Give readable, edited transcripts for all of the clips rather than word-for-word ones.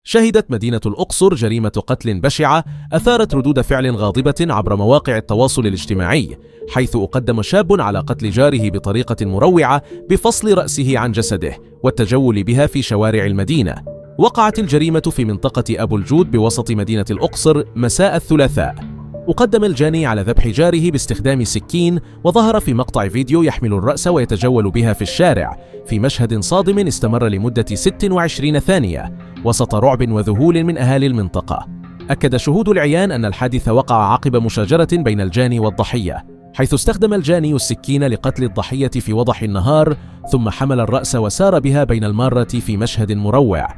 شهدت مدينة الأقصر جريمة قتل بشعة أثارت ردود فعل غاضبة عبر مواقع التواصل الاجتماعي، حيث أقدم شاب على قتل جاره بطريقة مروعة بفصل رأسه عن جسده والتجول بها في شوارع المدينة. وقعت الجريمة في منطقة أبو الجود بوسط مدينة الأقصر مساء الثلاثاء. أقدم الجاني على ذبح جاره باستخدام سكين، وظهر في مقطع فيديو يحمل الرأس ويتجول بها في الشارع في مشهد صادم استمر لمدة 26 ثانية وسط رعب وذهول من أهالي المنطقة. أكد شهود العيان أن الحادث وقع عقب مشاجرة بين الجاني والضحية، حيث استخدم الجاني السكين لقتل الضحية في وضح النهار، ثم حمل الرأس وسار بها بين المارة في مشهد مروع.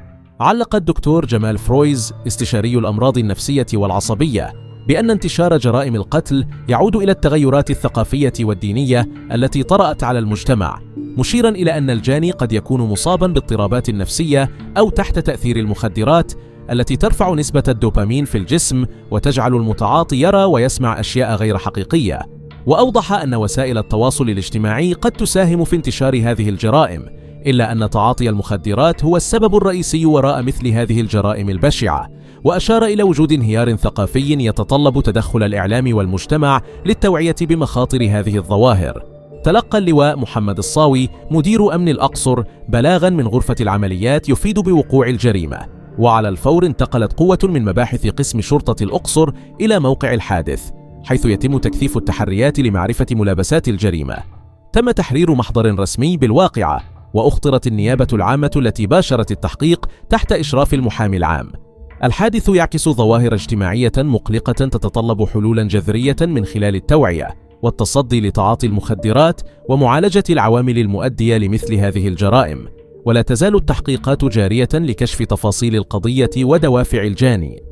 علق الدكتور جمال فرويز استشاري الأمراض النفسية والعصبية بأن انتشار جرائم القتل يعود إلى التغيرات الثقافية والدينية التي طرأت على المجتمع، مشيرا إلى أن الجاني قد يكون مصابا باضطرابات نفسية أو تحت تأثير المخدرات التي ترفع نسبة الدوبامين في الجسم وتجعل المتعاطي يرى ويسمع أشياء غير حقيقية. وأوضح أن وسائل التواصل الاجتماعي قد تساهم في انتشار هذه الجرائم، إلا أن تعاطي المخدرات هو السبب الرئيسي وراء مثل هذه الجرائم البشعة. وأشار إلى وجود انهيار ثقافي يتطلب تدخل الإعلام والمجتمع للتوعية بمخاطر هذه الظواهر. تلقى اللواء محمد الصاوي مدير أمن الأقصر بلاغا من غرفة العمليات يفيد بوقوع الجريمة، وعلى الفور انتقلت قوة من مباحث قسم شرطة الأقصر إلى موقع الحادث، حيث يتم تكثيف التحريات لمعرفة ملابسات الجريمة. تم تحرير محضر رسمي بالواقعة، وأخطرت النيابة العامة التي باشرت التحقيق تحت إشراف المحامي العام. الحادث يعكس ظواهر اجتماعية مقلقة تتطلب حلولا جذرية من خلال التوعية والتصدي لتعاطي المخدرات ومعالجة العوامل المؤدية لمثل هذه الجرائم. ولا تزال التحقيقات جارية لكشف تفاصيل القضية ودوافع الجاني.